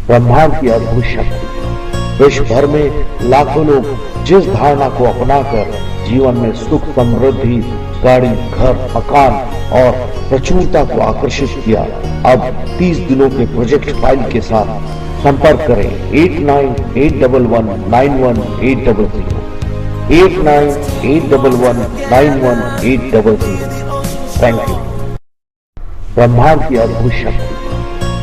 ब्रह्मांड की अद्भुत शक्ति। विश्व भर में लाखों लोग जिस धारणा को अपनाकर जीवन में सुख, समृद्धि, गाड़ी, घर, मकान और प्रचुरता को आकर्षित किया, अब 30 दिनों के प्रोजेक्ट फाइल के साथ संपर्क करें 8981191800 8981191800। Thank you. ब्रह्मांड की अद्भुत शक्ति।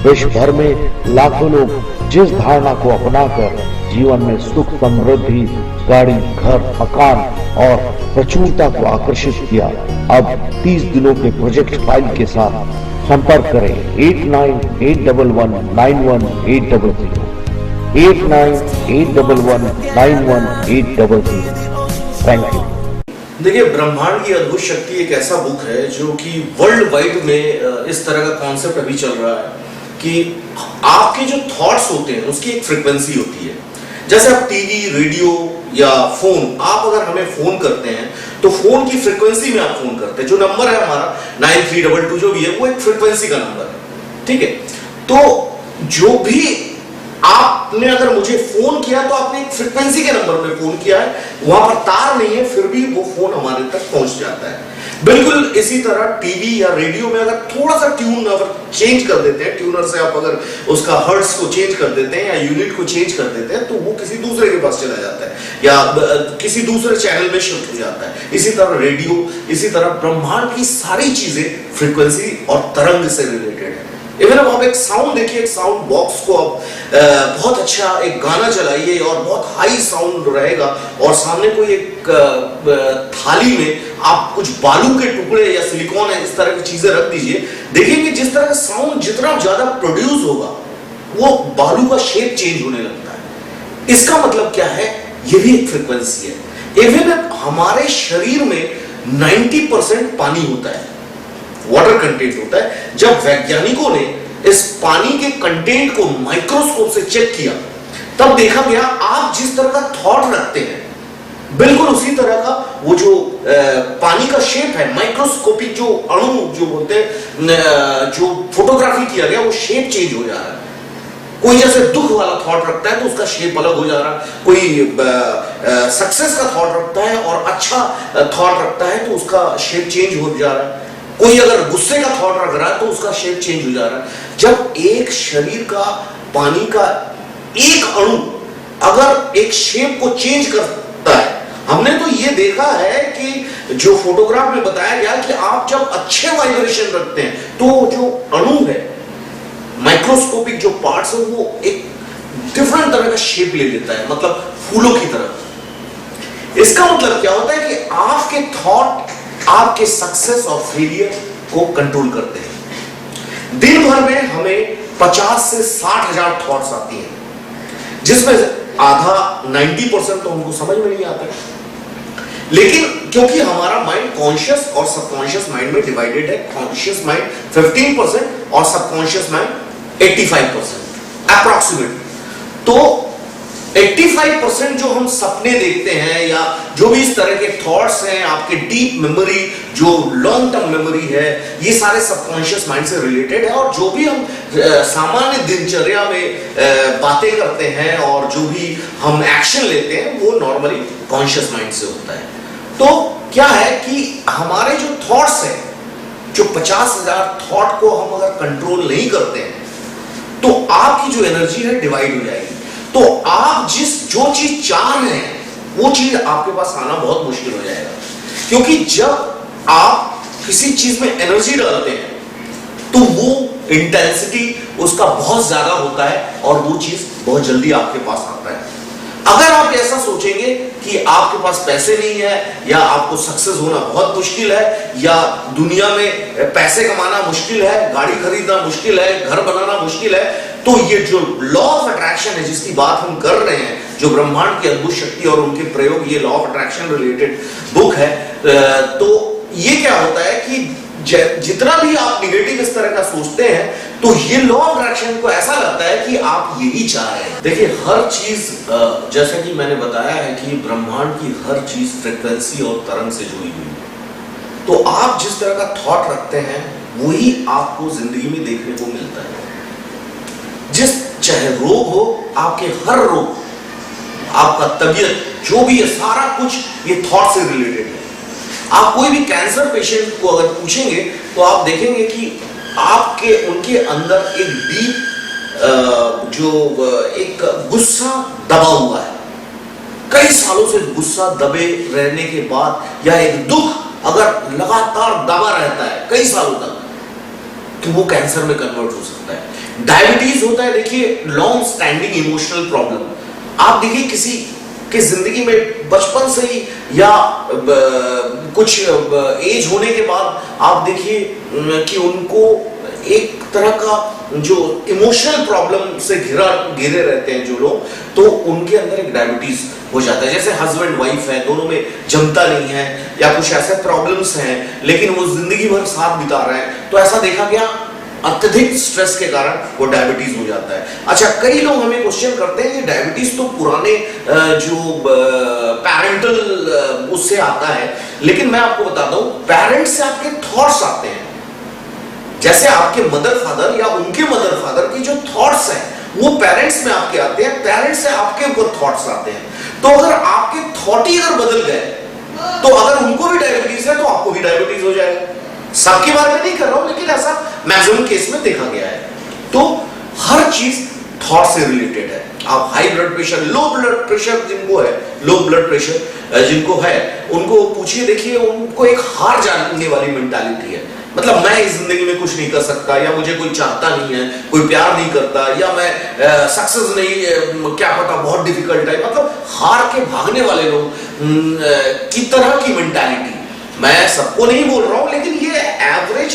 विश्व भर में लाखों लोग जिस धारणा को अपनाकर जीवन में सुख, समृद्धि, गाड़ी, घर, मकान और प्रचुरता को आकर्षित किया, अब 30 दिनों के प्रोजेक्ट फाइल के साथ संपर्क करें 8981191800 8981191800। Thank you. देखिए, ब्रह्मांड की अद्भुत शक्ति एक ऐसा बुक है जो कि वर्ल्ड वाइड में इस तरह का कॉन्सेप्ट अभी चल रहा है कि आपके जो थॉट्स होते हैं उसकी एक फ्रीक्वेंसी होती है। जैसे आप टीवी, रेडियो या फोन, आप अगर हमें फोन करते हैं तो फोन की फ्रीक्वेंसी में आप फोन करते हैं। जो नंबर है हमारा 9322 जो भी है वो एक फ्रीक्वेंसी का नंबर है, ठीक है। तो जो भी आपने अगर मुझे फोन किया तो आपने एक फ्रीक्वेंसी के नंबर पे फोन किया है, वहां पर तार नहीं है, फिर भी वो फोन हमारे तक पहुंच जाता है। बिल्कुल इसी तरह टीवी या रेडियो में अगर थोड़ा सा ट्यून अगर चेंज कर देते हैं, ट्यूनर से आप अगर उसका हर्ट्ज को चेंज कर देते हैं या यूनिट को चेंज कर देते हैं तो वो किसी दूसरे के पास चला जाता है या किसी दूसरे चैनल में शिफ्ट हो जाता है। इसी तरह रेडियो, इसी तरह ब्रह्मांड की सारी चीजें फ्रीक्वेंसी और तरंग से रिलेटेड है। इवन अब आप एक साउंड देखिए, एक साउंड बॉक्स को आप बहुत अच्छा एक गाना चलाइए और बहुत हाई साउंड रहेगा और सामने कोई एक थाली में आप कुछ बालू के टुकड़े या सिलिकॉन है इस तरह की चीजें रख दीजिए, देखिए कि जिस तरह का साउंड जितना ज्यादा प्रोड्यूस होगा वो बालू का शेप चेंज होने लगता है। इसका मतलब क्या है? ये भी एक फ्रीक्वेंसी है। इवन हमारे शरीर में 90% पानी होता है, वाटर कंटेंट होता है। जब वैज्ञानिकों ने इस पानी के कंटेंट को माइक्रोस्कोप से चेक किया तब देखा गया आप जिस तरह का थॉट रखते हैं बिल्कुल उसी तरह का वो जो पानी का शेप है, माइक्रोस्कोपिक जो अणु जो बोलते हैं, जो फोटोग्राफी किया गया वो शेप चेंज हो जा रहा है। कोई जैसे दुख वाला थॉट रखता है तो उसका शेप अलग हो जा रहा है, कोई सक्सेस का थॉट रखता है और अच्छा थॉट रखता है तो उसका शेप चेंज हो जा रहा है, कोई अगर गुस्से का थॉट रख रहा है तो उसका शेप चेंज हो जा रहा है। जब एक शरीर का पानी का एक अणु अगर एक शेप को चेंज करता है, हमने तो ये देखा है कि जो फोटोग्राफ में बताया गया कि आप जब अच्छे वाइब्रेशन रखते हैं तो जो अणु है, माइक्रोस्कोपिक जो पार्ट्स है वो एक डिफरेंट तरह का शेप ले लेता है, मतलब फूलों की तरह। इसका मतलब क्या होता है कि आपके थॉट आपके सक्सेस और फेलियर को कंट्रोल करते हैं। दिन भर में हमें 50 से 60 हजार थॉट्स आती हैं, जिसमें आधा 90% तो हमको समझ में नहीं आता है। लेकिन क्योंकि हमारा माइंड कॉन्शियस और सबकॉन्शियस माइंड में डिवाइडेड है, कॉन्शियस माइंड 15% और सबकॉन्शियस माइंड 85% अप्रॉक्सीमेट। तो 85% जो हम सपने देखते हैं या जो भी इस तरह के थॉट्स हैं, आपके डीप मेमोरी जो लॉन्ग टर्म मेमोरी है, ये सारे सबकॉन्शियस माइंड से रिलेटेड है। और जो भी हम सामान्य दिनचर्या में बातें करते हैं और जो भी हम एक्शन लेते हैं वो नॉर्मली कॉन्शियस माइंड से होता है। तो क्या है कि हमारे जो थॉट्स हैं, जो 50,000 थॉट को हम अगर कंट्रोल नहीं करते हैं तो आपकी जो एनर्जी है डिवाइड हो जाएगी। तो आप जो चीज चाह रहे हैं वो चीज आपके पास आना बहुत मुश्किल हो जाएगा, क्योंकि जब आप किसी चीज में एनर्जी डालते हैं तो वो इंटेंसिटी उसका बहुत ज्यादा होता है और वो चीज बहुत जल्दी आपके पास आता है। अगर आप ऐसा सोचेंगे कि आपके पास पैसे नहीं है या आपको सक्सेस होना बहुत मुश्किल है या दुनिया में पैसे कमाना मुश्किल है, गाड़ी खरीदना मुश्किल है, घर बनाना मुश्किल है, तो ये जो लॉ ऑफ अट्रैक्शन है जिसकी बात हम कर रहे हैं, जो ब्रह्मांड की अद्भुत शक्ति और उनके प्रयोग, ये law of attraction related book है। तो ये क्या होता है कि जितना भी आप निगेटिव इस तरह का सोचते हैं तो ये लॉ ऑफ अट्रैक्शन को ऐसा लगता है कि आप यही चाह रहे हैं। देखिए, हर चीज जैसा कि मैंने बताया है कि ब्रह्मांड की हर चीज फ्रीक्वेंसी और तरंग से जुड़ी हुई है। तो आप जिस तरह का थॉट रखते हैं वही आपको जिंदगी में देखने को मिलता है। चाहे रोग हो, आपके हर रोग, आपका तबीयत जो भी है, सारा कुछ ये थॉट से रिलेटेड है। आप कोई भी कैंसर पेशेंट को अगर पूछेंगे तो आप देखेंगे कि आपके उनके अंदर एक डीप एक गुस्सा दबा हुआ है। कई सालों से गुस्सा दबे रहने के बाद या एक दुख अगर लगातार दबा रहता है कई सालों तक, तो वो कैंसर में कन्वर्ट हो सकता है। डायबिटीज होता है, देखिए लॉन्ग स्टैंडिंग इमोशनल प्रॉब्लम। आप देखिए किसी के जिंदगी में बचपन से ही या कुछ एज होने के बाद आप देखिए कि उनको एक तरह का जो इमोशनल प्रॉब्लम से घिरे रहते हैं जो लोग, तो उनके अंदर एक डायबिटीज हो जाता है। जैसे हस्बैंड वाइफ है, दोनों में जमता नहीं है या कुछ ऐसे प्रॉब्लम्स हैं, लेकिन वो जिंदगी भर साथ बिता रहे हैं, तो ऐसा देखा गया अत्यधिक स्ट्रेस के कारण वो डायबिटीज हो जाता है। अच्छा, कई लोग हमें क्वेश्चन करते हैं कि डायबिटीज तो पुराने जो पैरेंटल उससे आता है, लेकिन मैं आपको बताता हूं पेरेंट्स से आपके थॉट्स आते हैं। जैसे आपके मदर फादर या उनके मदर फादर की जो थॉट्स हैं वो पेरेंट्स में आपके आते हैं, पेरेंट्स से आपके ऊपर थॉट्स आते हैं। तो अगर आपके थॉट ही अगर बदल गए, तो अगर उनको भी डायबिटीज है तो आपको भी डायबिटीज हो जाएगा। सबके बारे में नहीं कर रहा हूं, लेकिन ऐसा मैक्सिमम केस में देखा गया है। तो हर चीज थॉट से रिलेटेड है। आप high blood pressure, low blood pressure जिनको है, लो ब्लड प्रेशर जिनको है, उनको पूछिए, देखिए उनको एक हार जानने वाली मेंटालिटी है। मतलब मैं इस जिंदगी में कुछ नहीं कर सकता, या मुझे कोई चाहता नहीं है, कोई प्यार नहीं करता, या मैं सक्सेस नहीं, क्या पता बहुत डिफिकल्ट है। मतलब हार के भागने वाले लोग की तरह की मेंटालिटी। मैं सबको नहीं बोल रहा हूं, लेकिन ये एवरेज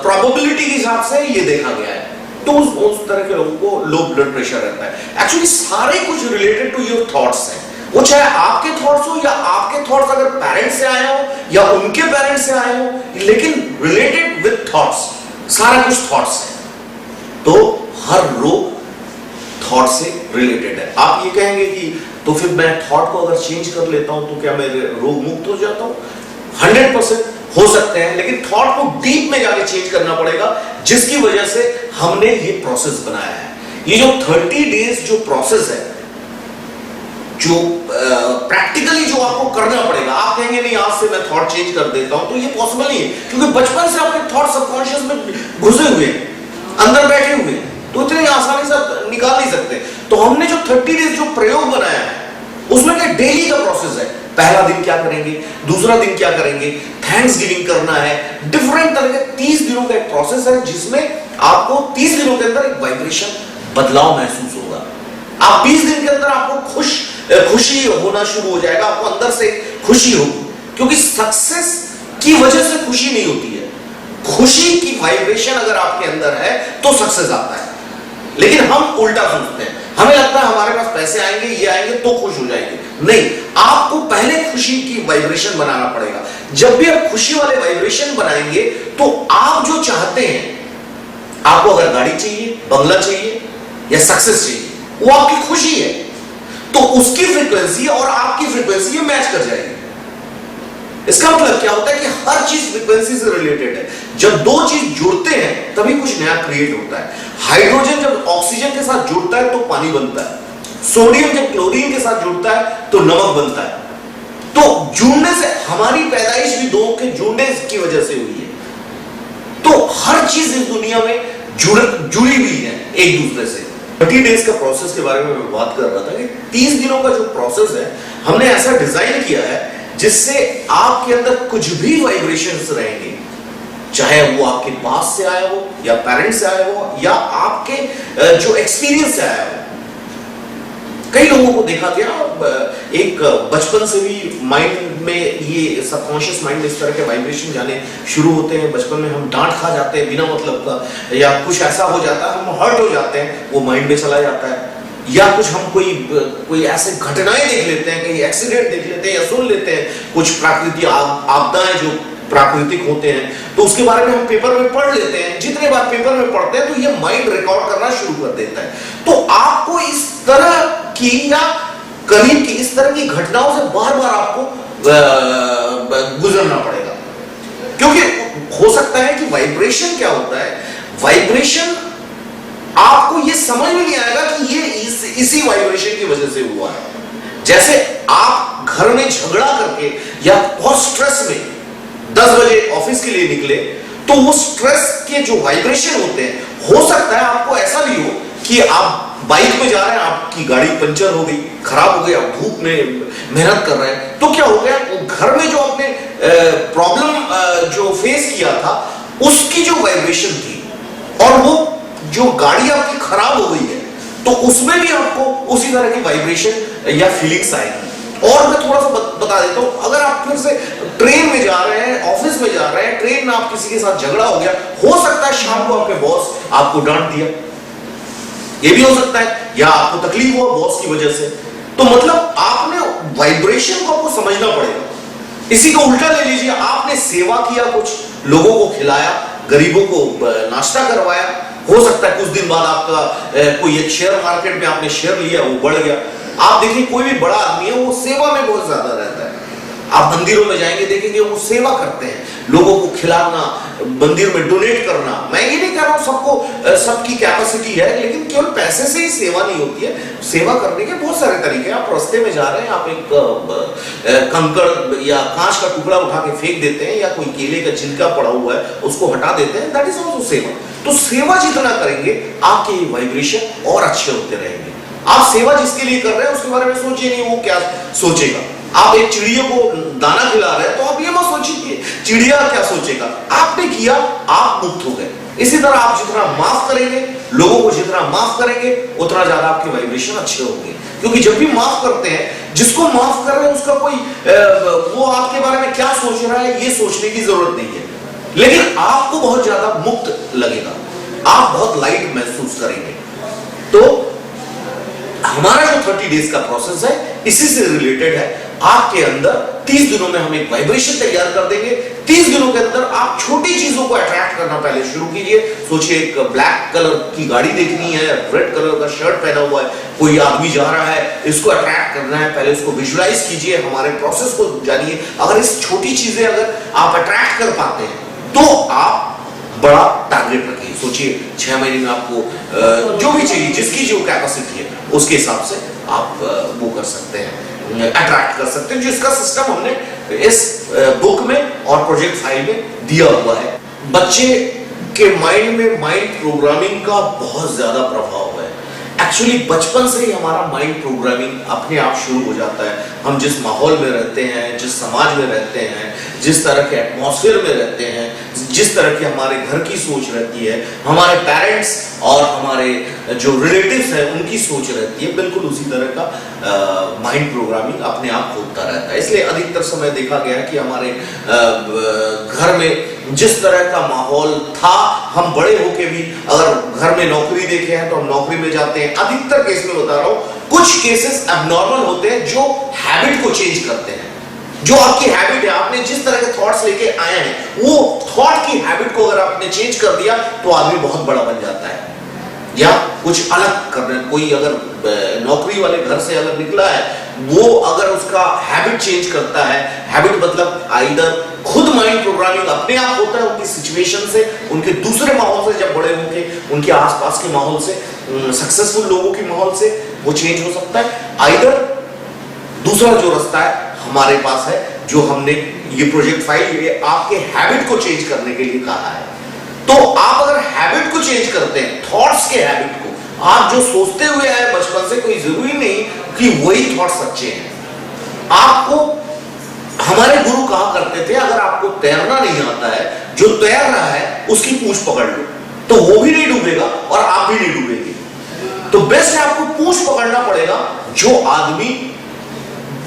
प्रोबेबिलिटी के हिसाब से ये देखा गया है। तो उस तरह के लोगों को लो ब्लड प्रेशर रहता है। एक्चुअली सारे कुछ रिलेटेड टू योर थॉट्स हैं। वो चाहे आपके थॉट्स हो या आपके थॉट्स अगर पेरेंट्स से आए हो या उनके पेरेंट्स से आए हो, लेकिन रिलेटेड विद थॉट्स, सारा कुछ थॉट्स है। तो हर रोग थॉट से रिलेटेड है। आप ये कहेंगे कि तो फिर मैं थॉट को अगर चेंज कर लेता हूं तो क्या मैं रोग मुक्त हो जाता हूं? 100% हो सकते हैं, लेकिन थॉट को डीप में जाके चेंज करना पड़ेगा, जिसकी वजह से हमने ये प्रोसेस बनाया है। ये जो 30 डेज जो प्रोसेस है, जो प्रैक्टिकली जो आपको करना पड़ेगा। आप कहेंगे नहीं आज से मैं थॉट चेंज कर देता हूं, तो ये पॉसिबल नहीं है, क्योंकि बचपन से आपके थॉट सबकॉन्शियस में घुसे हुए हैं, अंदर बैठे हुए हैं, तो इतनी आसानी से निकाल नहीं सकते। तो हमने जो 30 डेज जो प्रयोग बनाया है, उसमें क्या डेली का प्रोसेस है। पहला दिन क्या करेंगे, दूसरा दिन क्या करेंगे, थैंक्स गिविंग करना है, डिफरेंट तरह के 30 दिनों का एक प्रोसेस है, जिसमें आपको 30 दिनों के अंदर एक वाइब्रेशन बदलाव महसूस होगा। आप 20 दिन के अंदर आपको खुशी होना शुरू हो जाएगा, आपको अंदर से खुशी होगी, क्योंकि सक्सेस की वजह से खुशी नहीं होती है। खुशी की वाइब्रेशन अगर आपके अंदर है तो सक्सेस आता है। लेकिन हम उल्टा सोचते हैं, हमें लगता है हमारे पास पैसे आएंगे, ये आएंगे तो खुश हो जाएंगे। नहीं, आपको पहले खुशी की वाइब्रेशन बनाना पड़ेगा। जब भी आप खुशी वाले वाइब्रेशन बनाएंगे तो आप जो चाहते हैं, आपको अगर गाड़ी चाहिए, बंगला चाहिए या सक्सेस चाहिए, वो आपकी खुशी है, तो उसकी फ्रीक्वेंसी और आपकी फ्रीक्वेंसी मैच कर जाएगी। इसका मतलब क्या होता है कि हर चीज फ्रीक्वेंसी से रिलेटेड है। जब दो चीज जुड़ते हैं तभी कुछ नया क्रिएट होता है। हाइड्रोजन जब ऑक्सीजन के साथ जुड़ता है तो पानी बनता है, सोडियम जब क्लोरीन के साथ जुड़ता है तो नमक बनता है। तो जुड़ने से हमारी पैदाइश भी दो के जुड़ने की वजह से हुई है। तो हर चीज इस दुनिया में जुड़ी हुई है एक दूसरे से। 30 डेज का प्रोसेस के बारे में मैं बात कर रहा था कि 30 दिनों का जो प्रोसेस है, हमने ऐसा डिजाइन किया है जिससे आपके अंदर कुछ भी वाइब्रेशंस रहेंगे, चाहे वो आपके पास से आया हो या पेरेंट्स से आया हो या आपके जो एक्सपीरियंस से आया हो। कई लोगों को देखा गया एक बचपन से भी माइंड में ये सबकॉन्शियस माइंड में इस तरह के वाइब्रेशन जाने शुरू होते हैं। बचपन में हम डांट खा जाते हैं बिना मतलब का, या कुछ ऐसा हो जाता है, हम हर्ट हो जाते हैं, वो माइंड में चला जाता है। या कुछ हम कोई ऐसे घटनाएं देख लेते हैं, कहीं एक्सीडेंट देख लेते हैं या सुन लेते हैं, कुछ प्राकृतिक आपदाएं जो प्राकृतिक होते हैं, तो उसके बारे में हम पेपर में पढ़ लेते हैं। जितने बार पेपर में पढ़ते हैं तो ये माइंड रिकॉर्ड करना शुरू कर देता है। तो आपको इस तरह की या करीब की इस तरह की घटनाओं से बार बार आपको गुजरना पड़ेगा, क्योंकि हो सकता है कि वाइब्रेशन क्या होता है, वाइब्रेशन आपको ये ये समझ में नहीं आएगा कि ये इसी वाइब्रेशन की वजह से हुआ है। जैसे आप घर में झगड़ा करके या बहुत स्ट्रेस में 10 बजे ऑफिस के लिए निकले, तो वो स्ट्रेस के जो वाइब्रेशन होते हैं, हो सकता है आपको ऐसा भी हो कि आप बाइक में जा रहे हैं, आपकी गाड़ी पंचर हो गई, खराब हो गई, आप धूप में मेहनत कर रहे हैं, तो क्या हो गया, घर में जो आपने प्रॉब्लम जो फेस किया था उसकी जो वाइब्रेशन थी, और वो जो गाड़ी आपकी खराब हो गई है, तो उसमें भी आपको उसी तरह की वाइब्रेशन या फीलिंग्स आएगी। और मैं थोड़ा सा बता देता हूं, अगर आप फिर से ट्रेन में जा रहे हैं, ऑफिस में जा रहे हैं, ट्रेन में आप किसी के साथ झगड़ा हो गया, हो सकता है शाम को आपके बॉस आपको डांट दिया, ये भी हो सकता है, या आपको तकलीफ हुआ बॉस की वजह से, तो मतलब आपने वाइब्रेशन को आपको समझना पड़ेगा। इसी को उल्टा ले लीजिए, आपने सेवा किया, कुछ लोगों को खिलाया, गरीबों को नाश्ता करवाया, हो सकता है कुछ दिन बाद आपका कोई एक शेयर मार्केट में आपने शेयर लिया, वो बढ़ गया। आप देखिए कोई भी बड़ा आदमी है, वो सेवा में बहुत ज्यादा रहता है। आप मंदिरों में जाएंगे, देखेंगे वो सेवा करते हैं, लोगों को खिलाना, मंदिर में डोनेट करना। मैं ये नहीं कह रहा हूं सबको सबकी कैपेसिटी है, लेकिन केवल पैसे से ही सेवा नहीं होती है, सेवा करने के बहुत सारे तरीके हैं। आप रास्ते में जा रहे हैं, आप एक कंकड़ या कांच का टुकड़ा उठा के फेंक देते हैं, या कोई केले का छिलका पड़ा हुआ है उसको हटा देते हैं, दैट इज ऑल्सो सेवा। तो सेवा जितना करेंगे आपके वाइब्रेशन और अच्छे होते रहेंगे। आप सेवा जिसके लिए कर रहे हैं उसके बारे में सोचिए नहीं वो क्या सोचेगा। आप एक चिड़िया को दाना खिला रहे हैं, तो आप ये मत सोचिए चिड़िया क्या सोचेगा, आपने किया, आप मुक्त हो गए। इसी तरह आप जितना माफ करेंगे, लोगों को जितना माफ करेंगे, उतना ज्यादा आपके वाइब्रेशन अच्छे होंगे। क्योंकि जब भी माफ करते हैं, जिसको माफ कर रहे हैं उसका कोई वो आपके बारे में क्या सोच रहा है ये सोचने की जरूरत नहीं है, लेकिन आपको बहुत ज्यादा मुक्त लगेगा, आप बहुत लाइट महसूस करेंगे। तो हमारा जो 30 डेज का प्रोसेस है इसी से रिलेटेड है। आपके अंदर 30 दिनों में हम एक वाइब्रेशन तैयार कर देंगे। 30 दिनों के अंदर आप छोटी चीजों को अट्रैक्ट करना पहले शुरू कीजिए। सोचिए एक ब्लैक कलर की गाड़ी देखनी है, रेड कलर का शर्ट पहना हुआ है, कोई आदमी जा रहा है, इसको अट्रैक्ट करना है, पहले उसको विजुलाइज कीजिए, हमारे प्रोसेस को जानिए। अगर इस छोटी चीजें अगर आप अट्रैक्ट कर पाते हैं तो आप बड़ा टारगेट रखिए। सोचिए 6 महीने में आपको जो भी चाहिए, जिसकी जो कैपेसिटी है उसके हिसाब से आप वो कर सकते हैं, अट्रैक्ट कर सकते हैं। जिसका सिस्टम हमने इस बुक में और प्रोजेक्ट फाइल में दिया हुआ है। बच्चे के माइंड में माइंड प्रोग्रामिंग का बहुत ज्यादा प्रभाव है। एक्चुअली बचपन से ही हमारा माइंड प्रोग्रामिंग अपने आप शुरू हो जाता है। हम जिस माहौल में रहते हैं, जिस समाज में रहते हैं, जिस तरह के एटमॉस्फेयर में रहते हैं, जिस तरह की हमारे घर की सोच रहती है, हमारे पेरेंट्स और हमारे जो रिलेटिव्स हैं उनकी सोच रहती है, बिल्कुल उसी तरह का माइंड प्रोग्रामिंग अपने आप होता रहता है। इसलिए अधिकतर समय देखा गया है कि हमारे घर में जिस तरह का माहौल था, हम बड़े होके भी अगर घर में नौकरी देखे हैं तो हम नौकरी में जाते हैं। अधिकतर केस में बता रहा हूं, कुछ केसेस एबनॉर्मल होते हैं जो हैबिट को चेंज करते हैं। जो आपकी हैबिट है, आपने जिस तरह के थॉट्स लेके आए हैं, वो थॉट की हैबिट को अगर आपने चेंज कर दिया तो आदमी बहुत बड़ा बन जाता है। या कुछ अलग करना, कोई अगर नौकरी वाले घर से अगर निकला है, वो अगर उसका हैबिट चेंज करता है, हैबिट मतलब आइदर खुद माइंड प्रोग्रामिंग अपने आप होता है उनकी सिचुएशन से, उनके दूसरे माहौल से, जब बड़े होंगे उनके आसपास के माहौल से, सक्सेसफुल लोगों के माहौल से वो चेंज हो सकता है। आइदर दूसरा जो रास्ता है हमारे पास है, जो हमने ये प्रोजेक्ट फाइल ये आपके हैबिट को चेंज करने के लिए कहा है। तो आप अगर हैबिट को चेंज करते हैं, थॉट्स के हैबिट को, आप जो सोचते हुए आए बचपन से, कोई जरूरी नहीं कि वही थॉट सच्चे हैं। आपको हमारे गुरु कहा करते थे, अगर आपको तैरना नहीं आता है, जो तैर रहा है उसकी पूंछ पकड़ लो, तो वो भी नहीं डूबेगा और आप भी नहीं डूबेंगे। तो बेस्ट है आपको पूंछ पकड़ना पड़ेगा। जो आदमी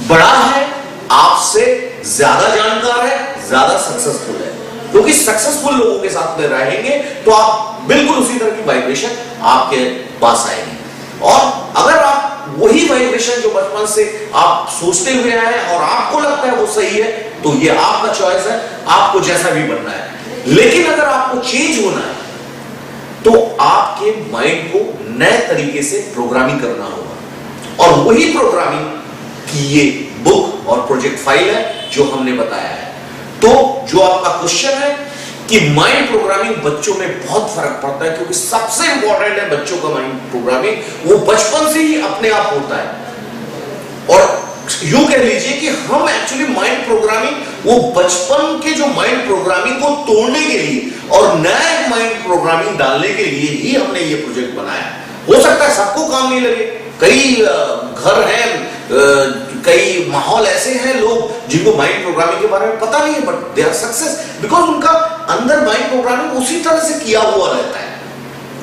बड़ा है, आपसे ज्यादा जानकार है, ज्यादा सक्सेसफुल है, क्योंकि सक्सेसफुल लोगों के साथ में रहेंगे तो आप बिल्कुल उसी तरह की वाइब्रेशन आपके पास आएगी। और अगर आप वही वाइब्रेशन जो बचपन से आप सोचते हुए आए हैं और आपको लगता है वो सही है, तो ये आपका चॉइस है, आपको जैसा भी बनना है। लेकिन अगर आपको चेंज होना है तो आपके माइंड को नए तरीके से प्रोग्रामिंग करना होगा, और वही प्रोग्रामिंग की ये बुक और प्रोजेक्ट फाइल है जो हमने बताया है। तो जो आपका क्वेश्चन है कि माइंड प्रोग्रामिंग बच्चों में बहुत फर्क पड़ता है, क्योंकि सबसे इंपॉर्टेंट है बच्चों का माइंड प्रोग्रामिंग, वो बचपन से ही अपने आप होता है। और यूं कह लीजिए कि हम एक्चुअली माइंड प्रोग्रामिंग, वो बचपन के जो माइंड प्रोग्रामिंग को तोड़ने के लिए और नया माइंड प्रोग्रामिंग डालने के लिए ही हमने ये प्रोजेक्ट बनाया। हो सकता है सबको काम नहीं लगे, कई घर हैं, कई माहौल ऐसे हैं लोग जिनको माइंड प्रोग्रामिंग के बारे में पता नहीं है, but they are success because उनका अंदर माइंड प्रोग्रामिंग उसी तरह से किया हुआ रहता है,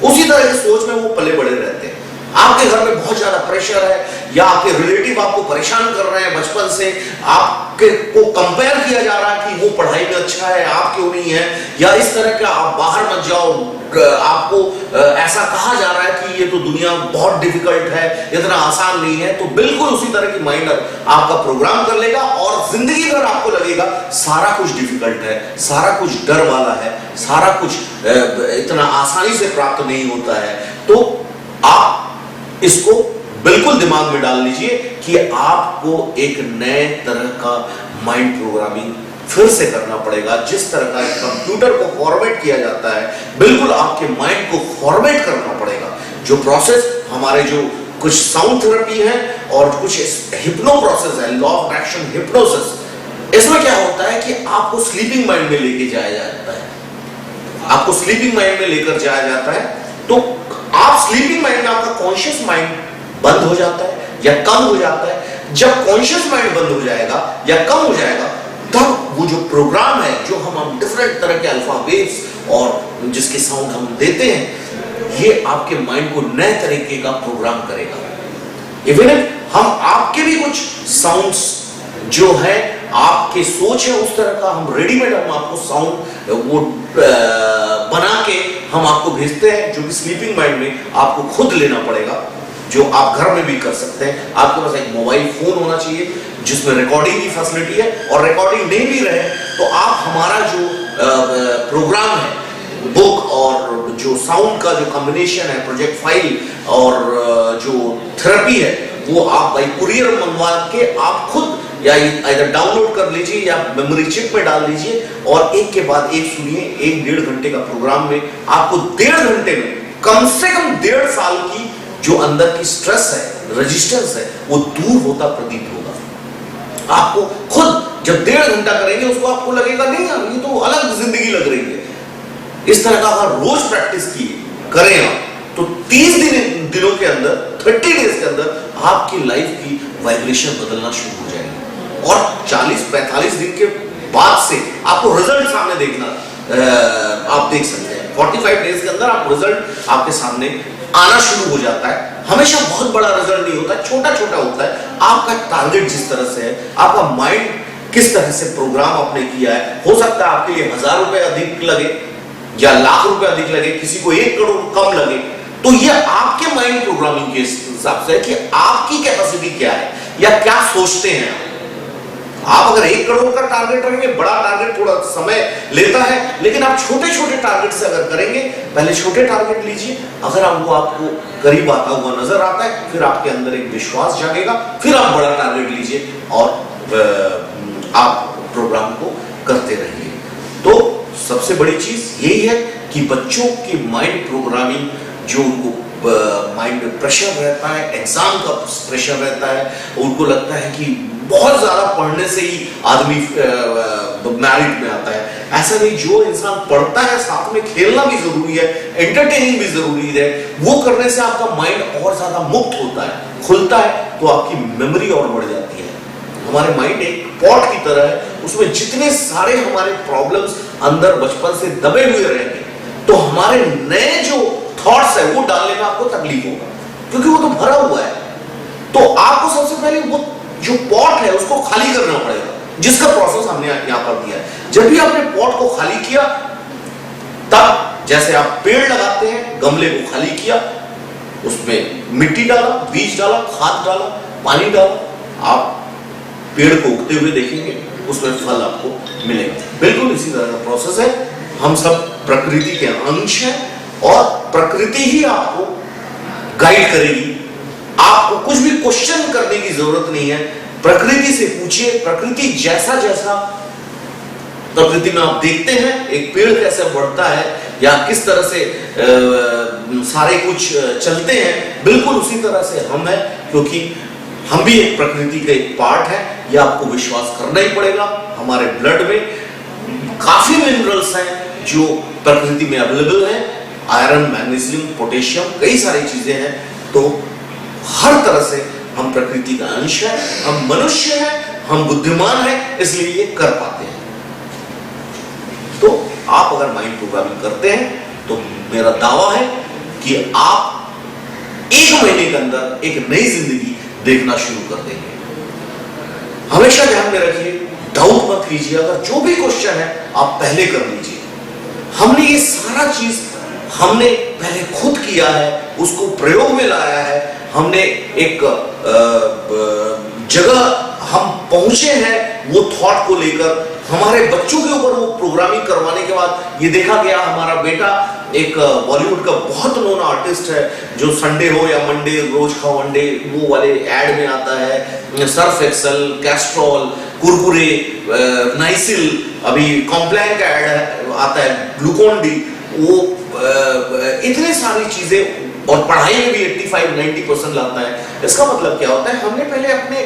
उसी तरह की सोच में वो पले बड़े रहते हैं। आपके घर में बहुत ज्यादा प्रेशर है, या आपके रिलेटिव आपको परेशान कर रहे हैं बचपन से, आपके को कंपेयर किया जा रहा है कि वो पढ़ाई में अच्छा है, आप क्यों नहीं है, या इस तरह का आप बाहर मत जाओ, आपको ऐसा कहा जा रहा है कि ये तो दुनिया बहुत डिफिकल्ट है, इतना आसान नहीं है, तो बिल्कुल उसी तरह की माइंड आपका प्रोग्राम कर लेगा और जिंदगी भर आपको लगेगा सारा कुछ डिफिकल्ट है, सारा कुछ डर वाला है, सारा कुछ इतना आसानी से प्राप्त नहीं होता है। तो आप इसको बिल्कुल दिमाग में डाल लीजिए कि आपको एक नए तरह का माइंड प्रोग्रामिंग फिर से करना पड़ेगा। जिस तरह का कंप्यूटर को फॉर्मेट किया जाता है, बिल्कुल आपके माइंड को फॉर्मेट करना पड़ेगा। जो प्रोसेस हमारे जो कुछ साउंड थेरेपी है और कुछ हिप्नो प्रोसेस है, लॉ ऑफ एक्शन हिप्नोसिस, इसमें क्या होता है कि आपको स्लीपिंग माइंड में लेके जाया जाता है, आपको स्लीपिंग माइंड में लेकर जाया जाता है। तो आप स्लीपिंग माइंड में, आपका कॉन्शियस माइंड बंद हो जाता है या कम हो जाता है। जब कॉन्शियस माइंड बंद हो जाएगा या कम हो जाएगा, तब वो जो प्रोग्राम है, जो हम डिफरेंट तरह के अल्फा वेव्स और जिसके साउंड हम देते हैं, ये आपके माइंड को नए तरीके का प्रोग्राम करेगा। इवन हम आपके भी कुछ साउंड्स जो है, आपके सोच है उस तरह का, हम रेडीमेड हम आपको साउंड वो बना के हम आपको भेजते हैं, जो कि स्लीपिंग माइंड में आपको खुद लेना पड़ेगा, जो आप घर में भी कर सकते हैं। आपके पास एक मोबाइल फोन होना चाहिए जिसमें रिकॉर्डिंग की फैसिलिटी है, और रिकॉर्डिंग नहीं भी रहे तो आप हमारा जो प्रोग्राम है, बुक और जो साउंड का जो कॉम्बिनेशन है, प्रोजेक्ट फाइल और जो थेरेपी है, वो आप बाई कुरियर मंगवा के आप खुद या इधर डाउनलोड कर लीजिए या मेमोरी चिप में डाल लीजिए, और एक के बाद एक सुनिए। 1-1.5 घंटे का प्रोग्राम में आपको 1.5 घंटे में कम से कम 1.5 साल की जो अंदर की स्ट्रेस है, रेजिस्टेंस है, वो दूर होता प्रतीत होगा। आपको खुद जब 1.5 घंटा करेंगे, उसको आपको लगेगा नहीं यार ये तो अलग जिंदगी लग रही है। इस तरह का अगर रोज प्रैक्टिस की करें आप, तो 30 दिनों के अंदर, 30 डेज के अंदर आपकी लाइफ की वाइब्रेशन बदलना शुरू हो जाएगी, और 40-45 दिन के बाद से आपको रिजल्ट सामने देखना आप देख सकते हैं। 45 डेज के अंदर आप रिजल्ट आपके सामने आना शुरू हो जाता है। हमेशा बहुत बड़ा रिजल्ट नहीं होता, छोटा छोटा होता है। आपका टारगेट जिस तरह से है, आपका माइंड किस तरह से प्रोग्राम आपने किया है, हो सकता है आपके लिए 1000 रुपए अधिक लगे या लाख रुपए अधिक लगे, किसी को 1 करोड़ कम लगे। तो ये आपके माइंड प्रोग्रामिंग के हिसाब से है कि आपकी कैपेसिटी क्या है या क्या सोचते हैं आप। अगर 1 करोड़ का टारगेट रखेंगे, बड़ा टारगेट थोड़ा समय लेता है, लेकिन आप छोटे छोटे टारगेट से अगर करेंगे, पहले छोटे टारगेट लीजिए, अगर वो आपको करीब आता हुआ नजर आता है, फिर आपके अंदर एक विश्वास जागेगा, फिर आप बड़ा टारगेट लीजिए और आप प्रोग्राम को करते रहिए। तो सबसे बड़ी चीज यही है कि बच्चों की माइंड प्रोग्रामिंग, जो उनको माइंड में प्रेशर रहता है, एग्जाम का प्रेशर रहता है, उनको लगता है कि बहुत ज्यादा पढ़ने से ही आदमी मैरिट में आता है। ऐसा नहीं, जो इंसान पढ़ता है साथ में खेलना भी जरूरी है, एंटरटेनिंग भी जरूरी है, वो करने से आपका माइंड और ज्यादा मुक्त होता है, खुलता है, तो आपकी मेमोरी और बढ़ जाती है। हमारे माइंड एक पॉट की तरह है, उसमें जितने सारे हमारे प्रॉब्लम्स अंदर बचपन से दबे हुए रहेंगे, तो हमारे नए जो थॉट्स है वो डालने में आपको तकलीफ होगा, क्योंकि वो तो भरा हुआ है। तो आपको सबसे पहले वो जो पॉट है उसको खाली करना पड़ेगा, जिसका प्रोसेस हमने यहां पर दिया है। जब भी आपने पॉट को खाली किया, तब जैसे आप पेड़ लगाते हैं, गमले को खाली किया, उसमें मिट्टी डाला, बीज डाला, खाद डाला, पानी डाला, आप पेड़ को उगते हुए देखेंगे, उसमें फल आपको मिलेगा। बिल्कुल इसी तरह का प्रोसेस है। हम सब प्रकृति के अंश हैं और प्रकृति ही आपको गाइड करेगी। आपको कुछ भी क्वेश्चन करने की जरूरत नहीं है, प्रकृति से पूछिए। प्रकृति जैसा जैसा प्रकृति में आप देखते हैं एक पेड़ कैसे बढ़ता है या किस तरह से सारे कुछ चलते हैं, बिल्कुल उसी तरह से हम हैं, क्योंकि हम भी एक प्रकृति का एक पार्ट है। यह आपको विश्वास करना ही पड़ेगा। हमारे ब्लड में काफी मिनरल्स हैं जो प्रकृति में अवेलेबल हैं, आयरन, मैग्नीशियम, पोटेशियम, कई सारी चीजें हैं। तो हर तरह से हम प्रकृति का अंश है, हम मनुष्य हैं, हम बुद्धिमान हैं, इसलिए ये कर पाते हैं। तो आप अगर माइंड प्रोग्रामिंग करते हैं तो मेरा दावा है कि आप 1 महीने के अंदर एक नई जिंदगी देखना शुरू कर देंगे। हमेशा ध्यान में रखिए, डाउट मत कीजिए। अगर जो भी क्वेश्चन है आप पहले कर लीजिए। हमने ये सारा चीज हमने पहले खुद किया है, उसको प्रयोग में लाया है। हमने एक जगह हम पहुंचे हैं वो थॉट को लेकर। हमारे बच्चों के ऊपर वो प्रोग्रामिंग करवाने के बाद ये देखा गया, हमारा बेटा एक बॉलीवुड का बहुत नोन आर्टिस्ट है, जो संडे हो या मंडे, रोज खाओ अंडे, वो वाले एड में आता है। Surf Excel, Castrol, Kurkure, Nycil, अभी कॉम्प्लान का एड आता है, ग्लूकोन डी, वो इतने सारी चीजें, और पढ़ाई में भी 85-90% लाता है। इसका मतलब क्या होता है, हमने पहले अपने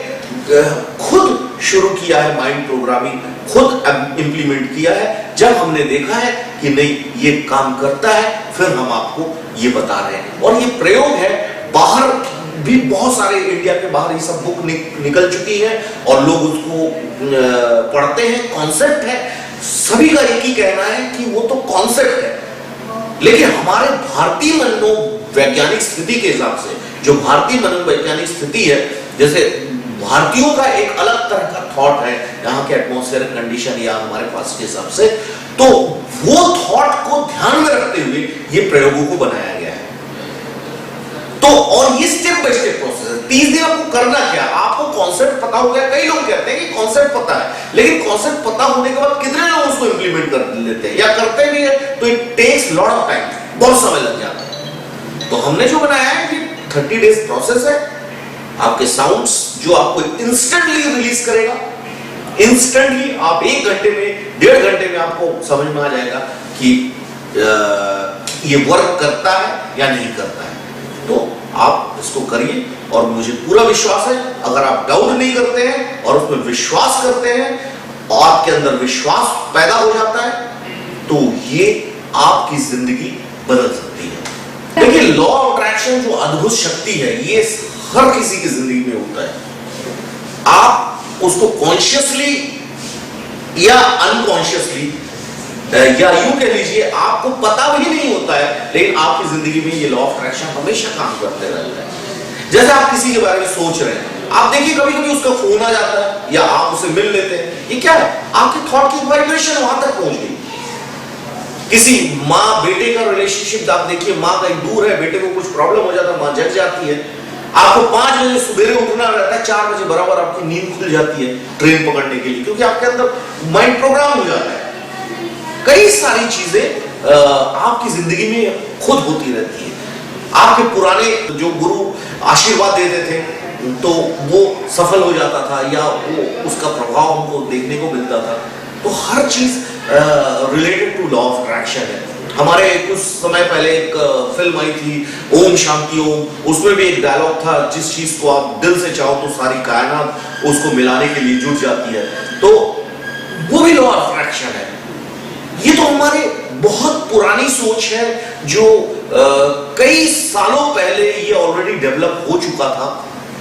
खुद शुरू किया है माइंड प्रोग्रामिंग, खुद इंप्लीमेंट किया है। जब हमने देखा है कि नहीं ये काम करता है, फिर हम आपको ये बता रहे हैं। और ये प्रयोग है, बाहर भी बहुत सारे, इंडिया के बाहर ये सब बुक निकल चुकी है और लोग उसको पढ़ते हैं। कॉन्सेप्ट है, सभी का एक ही कहना है कि वो तो कॉन्सेप्ट है, लेकिन हमारे भारतीय मनोवैज्ञानिक स्थिति के हिसाब से, जो भारतीय मनोवैज्ञानिक स्थिति है, जैसे भारतीयों का एक अलग तरह का थॉट है यहाँ के एटमॉस्फेयर कंडीशन या हमारे पास के हिसाब से, तो वो थॉट को ध्यान में रखते हुए ये प्रयोगों को बनाया गया है। तो और ये स्टेप बाय स्टेप प्रोसेस है। 30 दिन आपको करना क्या, आपको कॉन्सेप्ट पता हो गया। कई लोग कहते हैं कि कॉन्सेप्ट पता है, लेकिन कॉन्सेप्ट पता होने के बाद कितने लोग उसको इंप्लीमेंट कर लेते हैं या करते भी है, तो it takes lot of time, बहुत समय लग जाता है। तो हमने जो बनाया है कि 30 डेज प्रोसेस है। आपके साउंड्स जो आपको इंस्टेंटली रिलीज करेगा, इंस्टेंटली आप 1 घंटे में, 1.5 घंटे में आपको समझ में आ जाएगा कि ये वर्क करता है या नहीं करता है। तो आप इसको करिए और मुझे पूरा विश्वास है, अगर आप डाउट नहीं करते हैं और उसमें विश्वास करते हैं और आपके अंदर विश्वास पैदा हो जाता है, तो ये आपकी जिंदगी बदल सकती है। देखिए, लॉ ऑफ अट्रैक्शन जो अद्भुत शक्ति है, ये हर किसी की जिंदगी में होता है। आप उसको कॉन्शियसली या अनकॉन्शियसली या यूं कह लीजिए आपको पता भी नहीं होता है, लेकिन आपकी जिंदगी में ये लॉ ऑफ अट्रैक्शन हमेशा काम करते रहता है। जैसे आप किसी के बारे में सोच रहे हैं, आप देखिए कभी कभी उसका फोन आ जाता है या आप उसे मिल लेते हैं, ये क्या है, आपकी थॉट की वाइब्रेशन वहां तक पहुंच गई। किसी माँ बेटे का रिलेशनशिप आप देखिए, माँ कहीं दूर है, बेटे को कुछ प्रॉब्लम हो जाता है, माँ जग जाती है, आपको 5 बजे सुबेरे उठना रहता है, 4 बजे बराबर आपकी नींद खुल जाती है ट्रेन पकड़ने के लिए, क्योंकि आपके अंदर माइंड प्रोग्राम हो जाता है। कई सारी चीजें आपकी जिंदगी में खुद होती रहती है। आपके पुराने जो गुरु आशीर्वाद देते थे तो वो सफल हो जाता था या वो उसका प्रभाव हमको देखने को मिलता था। तो हर चीज related to law of attraction है। हमारे कुछ समय पहले एक फिल्म आई थी ओम शांति ओम, उसमें भी एक डायलॉग था, जिस चीज को आप दिल से चाहो तो सारी कायनात उसको मिलाने के लिए जुट जाती है। तो वो भी लॉ ऑफ अट्रैक्शन है। ये तो हमारे बहुत पुरानी सोच है जो कई सालों पहले ये ऑलरेडी डेवलप हो चुका था,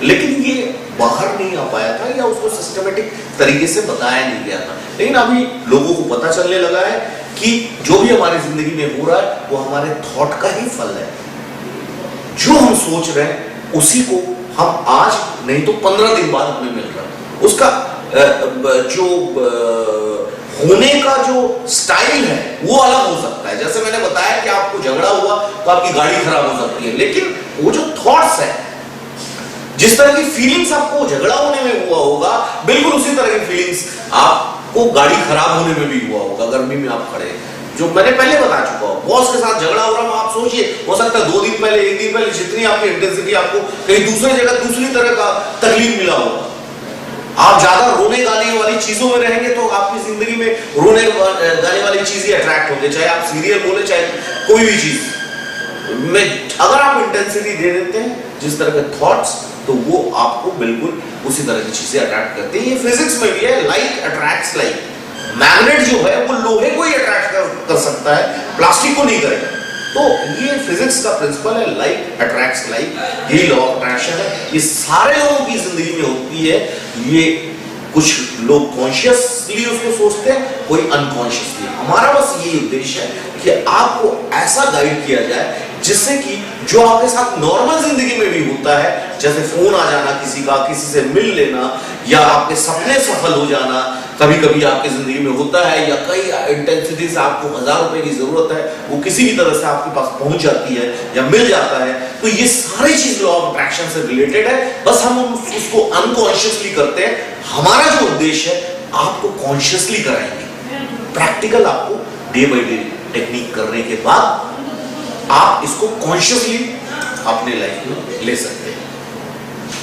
लेकिन ये बाहर नहीं आ पाया था या उसको सिस्टमेटिक तरीके से बताया नहीं गया था। लेकिन अभी लोगों को पता चलने लगा है कि जो भी हमारी जिंदगी में हो रहा है वो हमारे थॉट का ही फल है। जो हम सोच रहे हैं उसी को हम आज नहीं तो 15 दिन बाद हमें मिल रहा है। उसका जो होने का जो स्टाइल है वो अलग हो सकता है। जैसे मैंने बताया कि आपको झगड़ा हुआ तो आपकी गाड़ी खराब हो सकती है, लेकिन वो जो थॉट्स है, जिस तरह की फीलिंग्स आपको झगड़ा होने में हुआ होगा, बिल्कुल उसी तरह की फीलिंग्स आपको गाड़ी खराब होने में भी हुआ होगा। गर्मी में आप खड़े, जो मैंने पहले बता चुका हूं, बॉस के साथ झगड़ा हो रहा है, आप सोचिए, हो सकता है 2 दिन पहले, 1 दिन पहले जितनी आपकी इंटेंसिटी, आपको कहीं दूसरी जगह दूसरी तरह का तकलीफ मिला होगा। आप ज्यादा रोने गाने वाली चीजों में रहेंगे तो आपकी जिंदगी में रोने गाने वाली चीजें अट्रैक्ट होंगे, चाहे आप सीरियल बोले चाहे कोई भी चीज में। अगर आप इंटेंसिटी दे देते हैं जिस तरह के थॉट्स, तो वो आपको बिल्कुल उसी तरह की चीजें अट्रैक्ट करती है। ये फिजिक्स में भी है, लाइक अट्रैक्ट्स लाइक। मैग्नेट जो है वो लोहे को ही अट्रैक्ट कर सकता है, प्लास्टिक को नहीं करेगा। तो ये फिजिक्स का प्रिंसिपल है, लाइक अट्रैक्ट्स लाइक, यही लॉ ऑफ अट्रैक्शन है। ये सारे लोगों की जिंदगी में होती है। ये कुछ लोग कॉन्शियसली उसको सोचते हैं, कोई अनकॉन्शियसली। हमारा बस ये उद्देश्य है कि आपको ऐसा गाइड किया जाए जिससे कि जो आपके साथ नॉर्मल जिंदगी में भी होता है, जैसे फोन आ जाना किसी का, किसी से मिल लेना, या आपके सपने सफल हो जाना, कभी कभी आपकी जिंदगी में होता है, या कई इंटेंसिटी से आपको 1000 रुपए की जरूरत है, वो किसी भी तरह से आपके पास पहुंच जाती है या मिल जाता है। तो ये सारी चीज लॉ ऑफ अट्रैक्शन से रिलेटेड है, बस हम उसको अनकॉन्शियसली करते हैं। हमारा जो उद्देश्य है आपको कॉन्शियसली कराएंगे, प्रैक्टिकल आपको डे बाय डे टेक्निक करने के बाद आप इसको कॉन्शियसली अपने लाइफ में ले सकते हैं।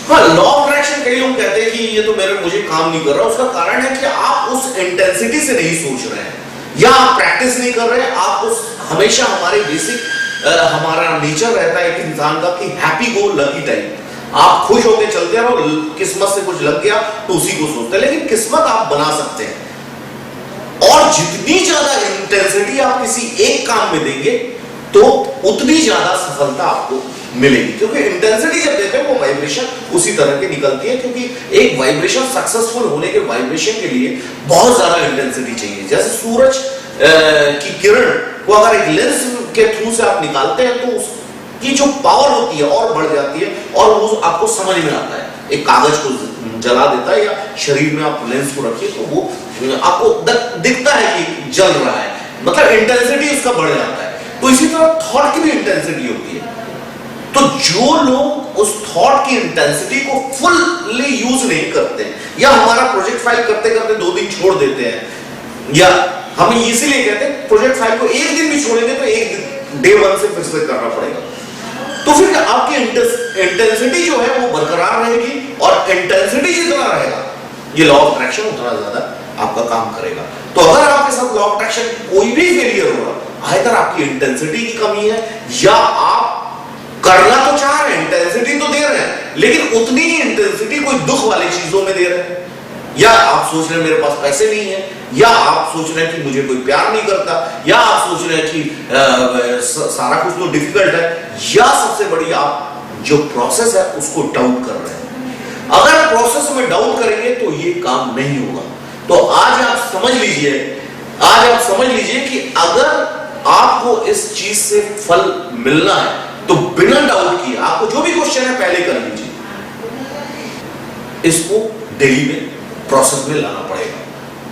हाँ, लॉ ऑफ अट्रैक्शन कई लोग कहते हैं कि ये तो मुझे काम नहीं कर रहा। उसका कारण है कि आप उस इंटेंसिटी से नहीं सोच रहे हैं, या आप प्रैक्टिस नहीं कर रहे हैं। आप उस हमेशा हमारे बेसिक हमारा नेचर रहता है एक इंसान का कि हैप्पी गो लकी टाइप, आप खुश होकर चलते रहो, किस्मत से कुछ लग गया तो उसी को सोचते हैं। लेकिन किस्मत आप बना सकते हैं, और जितनी ज्यादा इंटेंसिटी आप किसी एक काम में देंगे तो उतनी ज्यादा सफलता आपको मिलेगी। क्योंकि इंटेंसिटी जब देते हैं वो वाइब्रेशन उसी तरह की निकलती है। क्योंकि एक वाइब्रेशन सक्सेसफुल होने के वाइब्रेशन के लिए बहुत ज्यादा इंटेंसिटी चाहिए। जैसे सूरज की किरण को अगर एक लेंस के थ्रू से आप निकालते हैं तो उसकी जो पावर होती है और बढ़ जाती है, और वो आपको समझ में आता है। एक कागज को जला देता है, या शरीर में आप लेंस को रखिए तो वो आपको दिखता है कि जल रहा है, मतलब इंटेंसिटी उसका बढ़ जाता है। तो इसी तरह थॉट की भी इंटेंसिटी होती है। तो जो लोग उस थॉट की इंटेंसिटी को फुल्ली यूज नहीं करते, या हमारा प्रोजेक्ट फाइल करते करते 2 दिन छोड़ देते हैं, या हम इसीलिए कहते हैं प्रोजेक्ट फाइल को एक दिन भी छोड़ेंगे तो एक दिन डे 1 से फिर से करना पड़ेगा, तो फिर आपकी इंटेंसिटी जो है वो बरकरार रहेगी, और इंटेंसिटी जितना रहेगा ये लॉ ऑफ अट्रैक्शन उतना ज्यादा आपका काम करेगा। तो अगर आपके साथ लॉ ऑफ अट्रैक्शन कोई भी फेलियर हो रहा, आइदर आपकी इंटेंसिटी की कमी है, या आप करना तो चाह रहे हैं, इंटेंसिटी तो दे रहे हैं, लेकिन उतनी ही इंटेंसिटी कोई दुख वाली चीजों में दे रहे हैं, या आप सोच रहे हैं मेरे पास पैसे नहीं है, या आप सोच रहे हैं कि मुझे कोई प्यार नहीं करता, या आप सोच रहे हैं कि सारा कुछ तो डिफिकल्ट है, या सबसे बड़ी आप जो प्रोसेस है उसको डाउट कर रहे हैं। अगर प्रोसेस में डाउट करेंगे तो ये काम नहीं होगा। तो आज आप समझ लीजिए कि अगर आपको इस चीज से फल मिलना है तो बिना डाउट किए आपको जो भी क्वेश्चन है पहले कर लीजिए, इसको डेली में प्रोसेस में लाना पड़ेगा।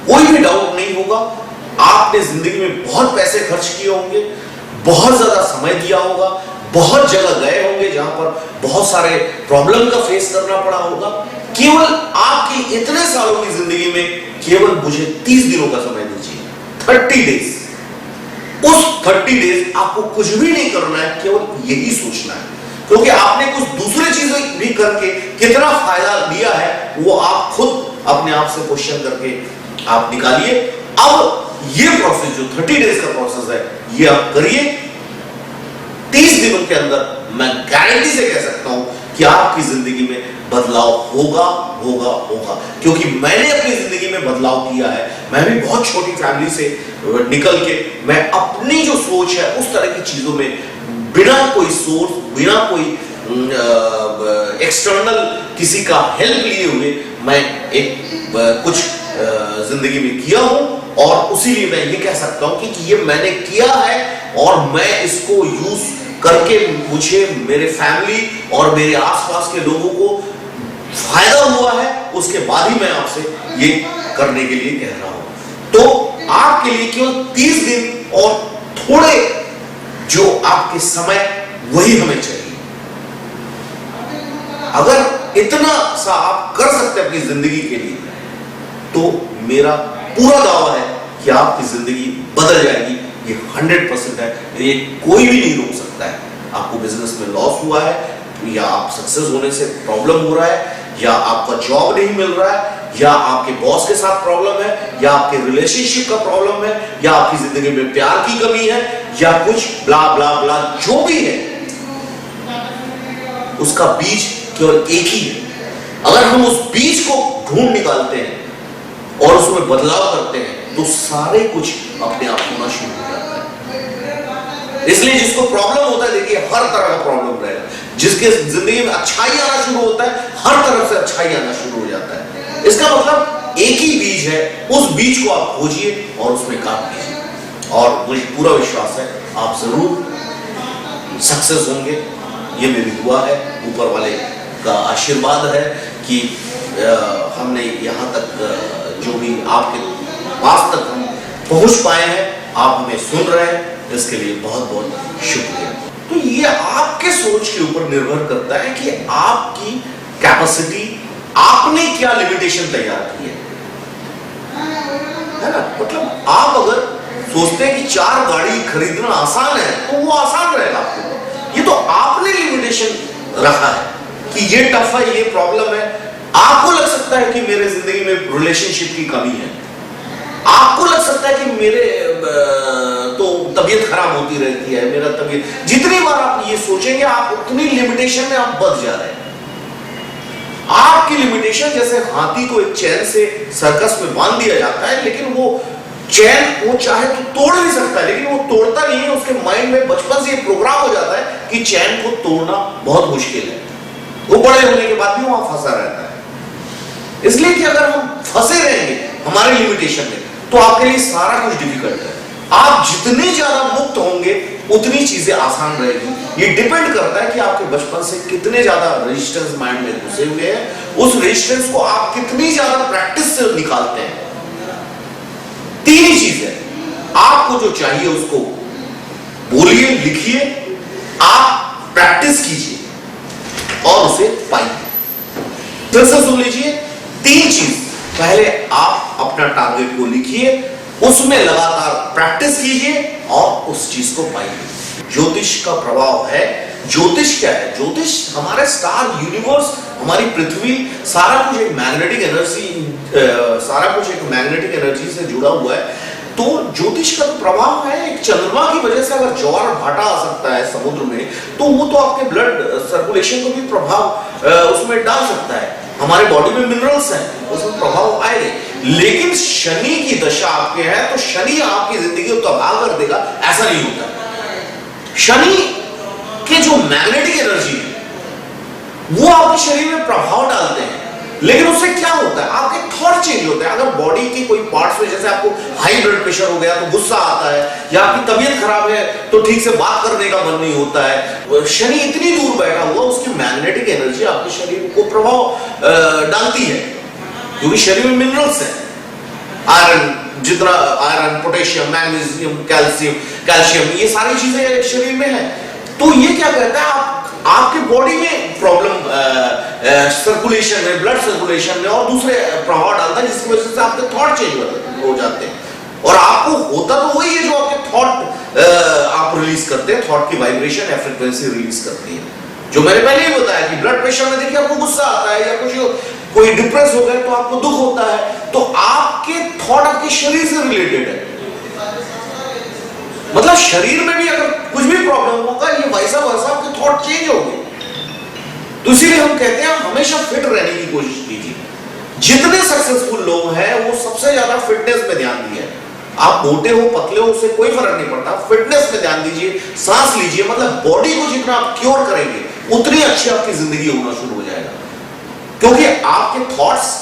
कोई भी डाउट नहीं होगा। आपने जिंदगी में बहुत पैसे खर्च किए होंगे, बहुत ज्यादा समय दिया होगा, बहुत जगह गए होंगे जहां पर बहुत सारे प्रॉब्लम का फेस करना पड़ा होगा। केवल आपकी इतने सालों की जिंदगी में केवल मुझे 30 दिनों का समय दीजिए, 30 डेज। उस 30 डेज आपको कुछ भी नहीं करना है, केवल यही सोचना है, क्योंकि आपने कुछ दूसरी चीजें भी करके कितना फायदा लिया है वो आप खुद अपने आप से क्वेश्चन करके आप निकालिए। अब ये प्रोसेस जो 30 डेज का प्रोसेस है ये आप करिए। 30 दिनों के अंदर मैं गारंटी से कह सकता हूं कि आपकी जिंदगी में बदलाव होगा होगा होगा, क्योंकि मैंने अपनी जिंदगी में बदलाव किया है। मैं भी बहुत छोटी फैमिली से निकल के मैं अपनी जो सोच है उस तरह की चीजों में बिना कोई सोर्स, बिना कोई एक्सटर्नल किसी का हेल्प लिए हुए मैं एक कुछ जिंदगी में किया हूं, और उसीलिए मैं ये कह सकता हूं कि ये मैंने किया है और मैं इसको यूज करके मुझे मेरे फैमिली और मेरे आसपास के लोगों को फायदा हुआ है। उसके बाद ही मैं आपसे ये करने के लिए कह रहा हूं। तो आपके लिए केवल 30 दिन और थोड़े जो आपके समय वही हमें चाहिए। अगर इतना सा आप कर सकते हैं अपनी जिंदगी के लिए तो मेरा पूरा दावा है कि आपकी जिंदगी बदल जाएगी। ये 100% है, ये कोई भी नहीं रोक सकता है। आपको बिजनेस में लॉस हुआ है, या आप सक्सेस होने से प्रॉब्लम हो रहा है, या आपका जॉब नहीं मिल रहा है, या आपके बॉस के साथ प्रॉब्लम है, या आपके रिलेशनशिप का प्रॉब्लम है, या आपकी जिंदगी में प्यार की कमी है, या कुछ ब्ला ब्ला ब्ला जो भी है, उसका बीज केवल एक ही है। अगर हम उस बीज को ढूंढ निकालते हैं और उसमें बदलाव करते हैं तो सारे कुछ अपने आप होना शुरू हो जाता है। इसलिए जिसको प्रॉब्लम होता है, देखिए हर तरह का प्रॉब्लम रहेगा, जिसके जिंदगी में अच्छाई आना शुरू होता है, हर तरफ से अच्छाई आना शुरू हो जाता है। इसका मतलब एक ही बीज है, उस बीज को आप खोजिए और उसमें काम कीजिए, और मुझे पूरा विश्वास है आप जरूर सक्सेस होंगे। ये मेरी दुआ है, ऊपर वाले का आशीर्वाद है कि हमने यहाँ तक जो भी आपके पास तक हम पहुंच पाए हैं, आप हमें सुन रहे हैं, इसके लिए बहुत बहुत शुक्रिया। तो ये आपके सोच के ऊपर निर्भर करता है कि आपकी कैपेसिटी, आपने क्या लिमिटेशन तैयार की है ना। मतलब आप अगर सोचते हैं कि 4 गाड़ी खरीदना आसान है तो वो आसान रहेगा आपके ऊपर। ये तो आपने लिमिटेशन रखा है कि ये टफ है, ये प्रॉब्लम है। आपको लग सकता है कि मेरे जिंदगी में रिलेशनशिप की कमी है, आपको लग सकता है कि मेरे तो तबीयत खराब होती रहती है, मेरा तबीयत, जितनी बार आप ये सोचेंगे आप उतनी लिमिटेशन में आप बच जा रहे हैं। आपकी लिमिटेशन जैसे हाथी को एक चैन से सर्कस में बांध दिया जाता है, लेकिन वो चैन वो चाहे तो तोड़ नहीं सकता है, लेकिन वो तोड़ता नहीं है। उसके माइंड में बचपन से ये प्रोग्राम हो जाता है कि चैन को तोड़ना बहुत मुश्किल है। वो बड़े होने के बाद भी वहां फंसा रहता है। इसलिए कि अगर हम फंसे रहेंगे हमारे लिमिटेशन में तो आपके लिए सारा कुछ डिफिकल्ट है। आप जितने ज्यादा मुक्त होंगे उतनी चीजें आसान रहेगी। ये डिपेंड करता है कि आपके बचपन से कितने ज्यादा रेजिस्टेंस माइंड में घुसे हुए हैं, उस रेजिस्टेंस को आप कितनी ज्यादा प्रैक्टिस से निकालते हैं। 3 ही चीज है, आपको जो चाहिए उसको बोलिए, लिखिए, आप प्रैक्टिस कीजिए और उसे पाइए। फिर से सुन लीजिए, 3 चीज। पहले आप अपना टारगेट को लिखिए, उसमें लगातार प्रैक्टिस कीजिए और उस चीज को पाइए। ज्योतिष का प्रभाव है। ज्योतिष क्या है? ज्योतिष हमारे स्टार यूनिवर्स, हमारी पृथ्वी, सारा कुछ एक मैग्नेटिक एनर्जी से जुड़ा हुआ है। तो ज्योतिष का तो प्रभाव है। एक चंद्रमा की वजह से अगर ज्वार भाटा आ सकता है समुद्र में, तो वो तो आपके ब्लड सर्कुलेशन को भी प्रभाव उसमें डाल सकता है। हमारे बॉडी में मिनरल्स हैं, उसमें प्रभाव आएगा। लेकिन शनि की दशा आपके है तो शनि आपकी जिंदगी को तबाह कर देगा, ऐसा नहीं होता। शनि के जो मैग्नेटिक एनर्जी है वो आपके शरीर में प्रभाव डालते हैं, लेकिन उससे क्या होता है? आपके थॉट चेंज होते हैं। अगर बॉडी की कोई पार्ट्स में, जैसे आपको हाई ब्लड प्रेशर हो गया तो गुस्सा आता है, या आपकी तबीयत खराब है तो ठीक से बात करने का मन नहीं होता है। शनि इतनी दूर बैठा हुआ, उसकी मैग्नेटिक एनर्जी आपके शरीर को प्रभाव डालती है, क्योंकि शरीर में मिनरल्स हैं। आयरन, जितना आयरन, पोटेशियम, मैग्नीशियम, कैल्शियम, ये सारी चीजें शरीर में है। तो ये क्या कहता है, आपके बॉडी में प्रॉब्लम सर्कुलेशन में, ब्लड सर्कुलेशन में और दूसरे प्रभाव डालता है, जिसकी वजह से आपके थॉट चेंज हो जाते हैं। और आपको होता तो वही है जो आपके थॉट आप रिलीज करते हैं, थॉट की वाइब्रेशन या फ्रीक्वेंसी रिलीज करती है। जो मैंने पहले ही बताया कि ब्लड प्रेशर में देखिए आपको गुस्सा आता है, या कोई डिप्रेस हो गया तो आपको दुख होता है, तो आपके थॉट आपके शरीर से रिलेटेड है। मतलब शरीर में भी अगर कुछ भी प्रॉब्लम होगा, ये वैसा आपके थॉट चेंज होंगे। तो इसीलिए हम कहते हैं हमेशा फिट रहने की कोशिश कीजिए। जितने सक्सेसफुल लोग हैं वो सबसे ज्यादा फिटनेस में ध्यान दिए। आप मोटे हो, पतले हो, उससे कोई फर्क नहीं पड़ता। फिटनेस पे ध्यान दीजिए, सांस लीजिए। मतलब बॉडी को जितना आप क्योर करेंगे उतनी अच्छी आपकी जिंदगी होना शुरू हो जाएगा, क्योंकि आपके थॉट्स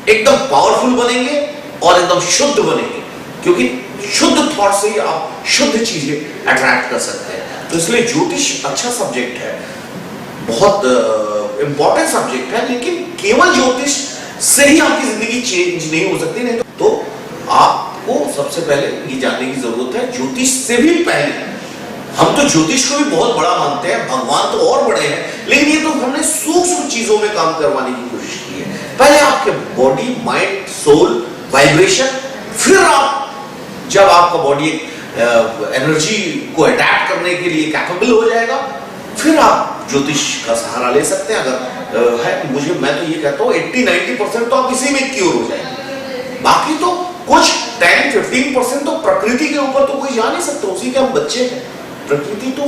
एकदम पावरफुल बनेंगे और एकदम शुद्ध बनेंगे, क्योंकि शुद्ध थॉट से ही आप शुद्ध चीजें अट्रैक्ट कर सकते हैं। तो इसलिए ज्योतिष अच्छा सब्जेक्ट है, बहुत इंपॉर्टेंट सब्जेक्ट है, लेकिन केवल ज्योतिष से ही आपकी जिंदगी चेंज नहीं हो सकती। नहीं तो आपको सबसे पहले ये जानने की जरूरत है, ज्योतिष से भी पहले हम तो ज्योतिष को भी बहुत बड़ा मानते हैं, भगवान तो और बड़े हैं, लेकिन ये तो हमने सूक्ष्म चीजों में काम करवाने की कोशिश की है। पहले आपके बॉडी, माइंड, सोल, वाइब्रेशन, फिर आप जब आपका बॉडी एनर्जी को अडैप्ट करने के लिए कैपेबल हो जाएगा, फिर आप ज्योतिष का सहारा ले सकते हैं। अगर है, मैं तो ये कहता हूँ 80-90% तो आप इसी में क्योर हो जाएंगे। बाकी तो कुछ 10-15% तो प्रकृति के ऊपर तो कोई जा नहीं सकता, उसी के हम बच्चे हैं। प्रकृति तो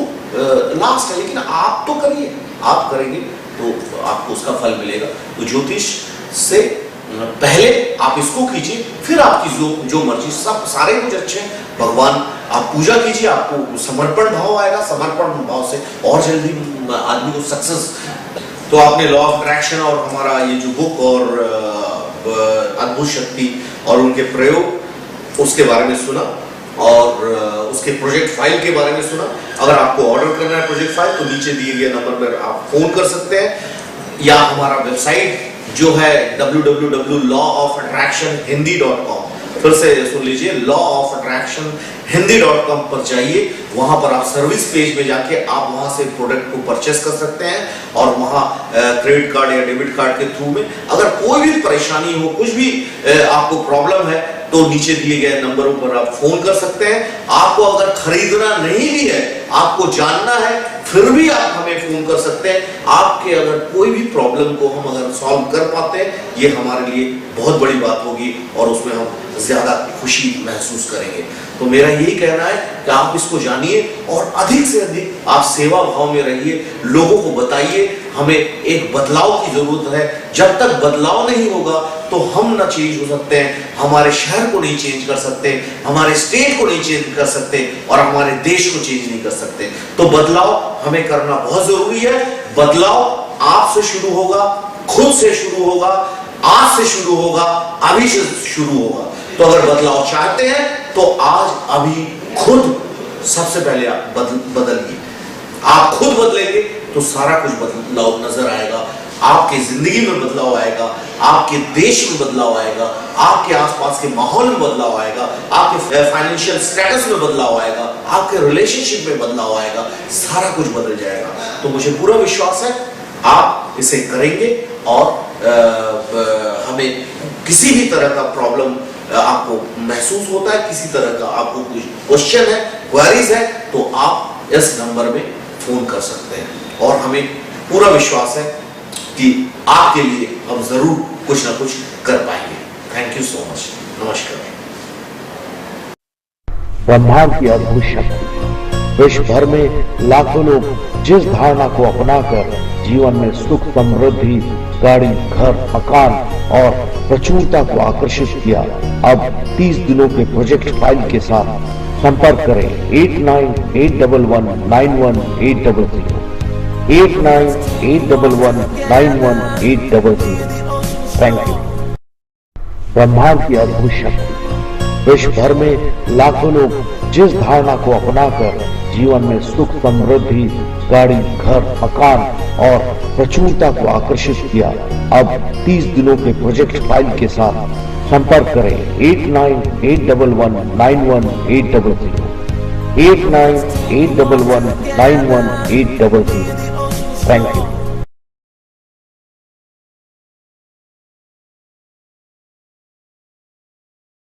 लास्ट है, लेकिन आप तो करिए, आप करेंगे तो आपको उसका फल मिलेगा। तो ज्योतिष से पहले आप इसको कीजिए, फिर आपकी जो मर्जी, सब सारे कुछ अच्छे हैं। भगवान आप पूजा कीजिए, आपको समर्पण भाव आएगा, समर्पण भाव से और जल्दी आदमी को सक्सेस। तो आपने लॉ ऑफ अट्रैक्शन और हमारा ये जो बुक और अद्भुत शक्ति और उनके प्रयोग उसके बारे में सुना, और उसके प्रोजेक्ट फाइल के बारे में सुना। अगर आपको ऑर्डर करना है प्रोजेक्ट फाइल तो नीचे दिए गए नंबर पर आप फोन कर सकते हैं, या हमारा वेबसाइट जो है www.lawofattractionhindi.com, फिर से सुन लीजिए, lawofattractionhindi.com पर जाइए। वहां पर आप सर्विस पेज में जाके आप वहां से प्रोडक्ट को परचेस कर सकते हैं, और वहां क्रेडिट कार्ड या डेबिट कार्ड के थ्रू में अगर कोई भी परेशानी हो, कुछ भी आपको प्रॉब्लम है, तो नीचे दिए गए नंबरों पर आप फोन कर सकते हैं। आपको अगर खरीदना नहीं भी है, आपको जानना है, फिर भी आप हमें फोन कर सकते हैं। आपके अगर कोई भी प्रॉब्लम को हम अगर सॉल्व कर पाते हैं, ये हमारे लिए बहुत बड़ी बात होगी, और उसमें हम ज्यादा खुशी महसूस करेंगे। तो मेरा यही कहना है कि आप इसको जानिए, और अधिक से अधिक आप सेवा भाव में रहिए, लोगों को बताइए। हमें एक बदलाव की जरूरत है। जब तक बदलाव नहीं होगा तो हम ना चेंज हो सकते हैं, हमारे शहर को नहीं चेंज कर सकते, हमारे स्टेट को नहीं चेंज कर सकते, और हमारे देश को चेंज नहीं कर सकते। तो बदलाव हमें करना बहुत जरूरी है। बदलाव आपसे शुरू होगा, खुद से शुरू होगा, आज से शुरू होगा, अभी से शुरू होगा। तो अगर बदलाव चाहते हैं तो आज अभी खुद सबसे पहले आप बदलिए। आप खुद बदलेंगे तो सारा कुछ बदलाव नजर आएगा। आपकी जिंदगी में बदलाव आएगा, आपके देश में बदलाव आएगा, आपके आसपास के माहौल में बदलाव आएगा, आपके फाइनेंशियल स्टेटस में बदलाव आएगा, आपके रिलेशनशिप में बदलाव आएगा, सारा कुछ बदल जाएगा। तो मुझे पूरा विश्वास है आप इसे करेंगे, और हमें किसी भी तरह का प्रॉब्लम आपको महसूस होता है, किसी तरह का आपको कुछ क्वेश्चन है, क्वेरीज है, तो आप इस नंबर में फोन कर सकते हैं, और हमें पूरा विश्वास है कि आपके लिए हम जरूर कुछ ना कुछ कर पाएंगे। Thank you so much. नमस्कार। ब्रह्मांड की अद्भुत शक्ति। विश्व भर में लाखों लोग जिस धारणा को अपनाकर जीवन में सुख, समृद्धि, गाड़ी, घर, मकान और प्रचुरता को आकर्षित किया, अब 30 दिनों के प्रोजेक्ट फाइल के साथ संपर्क करें 8981191800, 8981191800। Thank you. ब्रह्मांड की अद्भुत शक्ति। विश्व भर में लाखों लोग जिस धारणा को अपनाकर जीवन में सुख, समृद्धि, गाड़ी, घर, मकान और प्रचुरता को आकर्षित किया, अब 30 दिनों के प्रोजेक्ट फाइल के साथ संपर्क करें 8981191800, 8981191800। Thank you.